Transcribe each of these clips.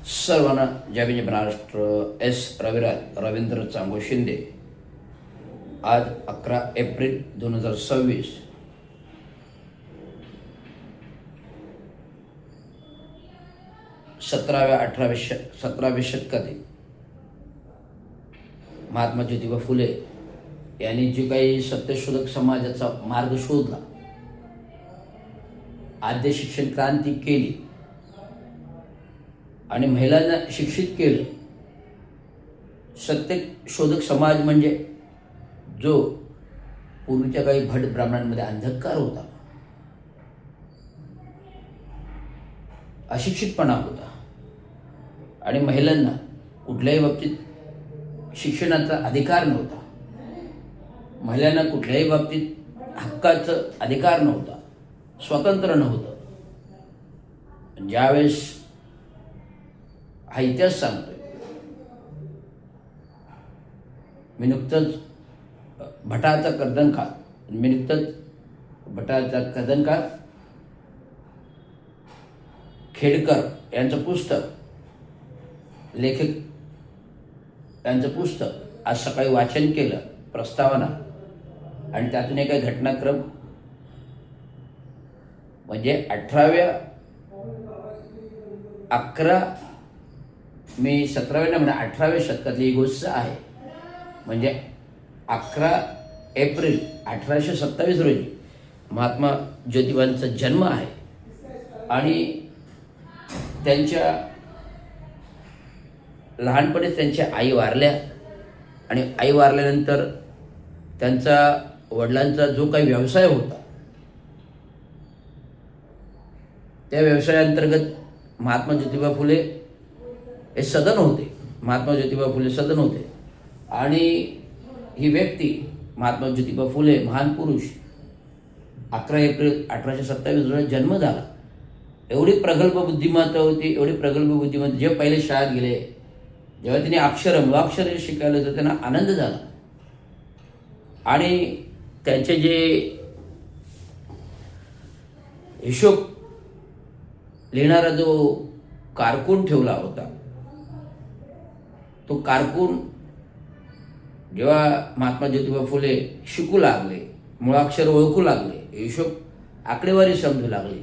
सर्वांना जय भीम महाराष्ट्र. एस रविराज रवींद्र चांगो शिंदे. आज 11 एप्रिल 2026. सतराव्या शतकातील महात्मा ज्योतिबा फुले यांनी जे काही सत्यशोधक समाजाचा मार्ग शोधला, आद्य शिक्षण क्रांती केली आणि महिलांना शिक्षित केलं. सत्यशोधक समाज म्हणजे जो पूर्वीच्या काही भट ब्राह्मणांमध्ये अंधकार होता, अशिक्षितपणा होता आणि महिलांना कुठल्याही बाबतीत शिक्षणाचा अधिकार नव्हता, महिलांना कुठल्याही बाबतीत हक्काचा अधिकार नव्हता, स्वतंत्र नव्हतं. ज्यावेळेस हा इतिहास सांगतोय, मी नुकतंच भटाचा कर्दनका खेडकर यांचं पुस्तक, लेखक यांचं पुस्तक आज सकाळी वाचन केलं, प्रस्तावना, आणि त्यातून एक घटनाक्रम म्हणजे 18व्या शतकातली ही गोष्ट आहे. म्हणजे 11 एप्रिल 1827 रोजी महात्मा ज्योतिबांचा जन्म आहे आणि त्यांच्या लहानपणीच त्यांच्या आई वारल्या आणि आई वारल्यानंतर त्यांचा वडिलांचा जो काही व्यवसाय होता, त्या व्यवसायाअंतर्गत महात्मा ज्योतिबा फुले हे सदन होते. महात्मा ज्योतिबा फुले सदन होते आणि ही व्यक्ती महात्मा ज्योतिबा फुले महान पुरुष 11 एप्रिल 1827 रोजी जन्म झाला. एवढी प्रगल्भ बुद्धिमत्ता होती, जे पहिले शाळेत गेले, जेव्हा त्यांनी मुळाक्षर शिकायला तर त्यांना आनंद झाला. आणि त्यांचे जे हिशोब लिहिणारा जो कारकून ठेवला होता, तो कारकून जेव्हा महात्मा ज्योतिबा फुले शिकू लागले, मुळाक्षर ओळखू लागले, हिशोब आकडेवारी समजू लागली,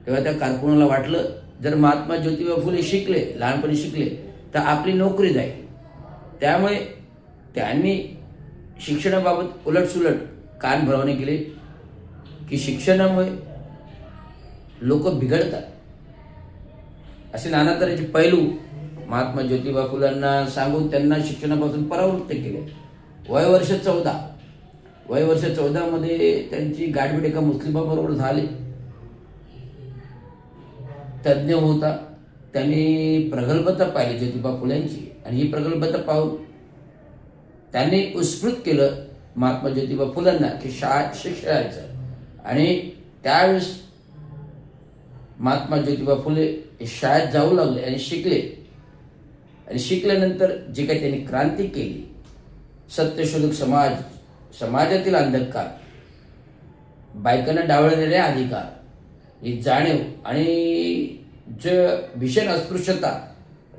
तेव्हा त्या कारकुनाला वाटलं, जर महात्मा ज्योतिबा फुले शिकले, लहानपणी शिकले, तर आपली नोकरी जाईल. त्यामुळे त्यांनी शिक्षणाबाबत उलटसुलट कान भरवणे केले की शिक्षणामुळे लोक बिघडतात, असे नाना तऱ्हेचे पैलू महात्मा ज्योतिबा फुलांना सांगून त्यांना शिक्षणापासून परावृत्त केले. वय वर्ष 14 मध्ये त्यांची गाठभेट एका मुस्लिमाबरोबर झाली. तज्ज्ञ होता, त्यांनी प्रगल्भता पाहिली ज्योतिबा फुल्यांची आणि ही प्रगल्भता पाहून त्यांनी उत्स्फूर्त केलं महात्मा ज्योतिबा फुलांना की शाळेत शिक्षणाचं. आणि त्यावेळेस महात्मा ज्योतिबा फुले शाळेत जाऊ लागले आणि शिकले. आणि शिकल्यानंतर जे काही त्यांनी क्रांती केली, सत्यशोधक समाजातील अंधकार, बायकांना डावळलेले अधिकार, ही जाणीव आणि जे भीषण अस्पृश्यता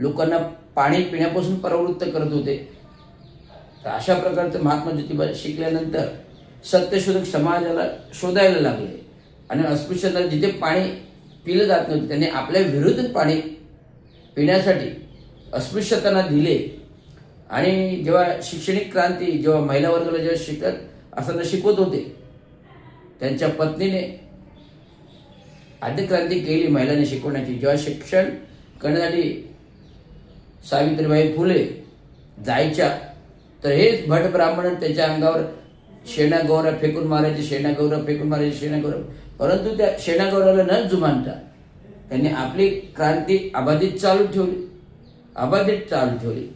लोकांना पाणी पिण्यापासून परावृत्त करत होते, तर अशा प्रकारचं महात्मा ज्योतिबा शिकल्यानंतर सत्यशोधक समाजाला शोधायला लागले आणि अस्पृश्यता जिथे पाणी पिलं जात नव्हतं, त्यांनी आपल्या विरुद्ध पाणी पिण्यासाठी अस्पृश्यतांना दिले. आणि जेव्हा शैक्षणिक क्रांती, जेव्हा महिला वर्गाला जेव्हा शिकवत होते, त्यांच्या पत्नीने आद्य क्रांती केली महिलांनी शिकवण्याची. जेव्हा शिक्षण करण्यासाठी सावित्रीबाई फुले जायच्या, तर हेच भट ब्राह्मण त्यांच्या अंगावर शेणागौरा फेकून मारायचे. परंतु त्या शेणागौराला न जुमानता त्यांनी आपली क्रांती अबाधित चालू ठेवली.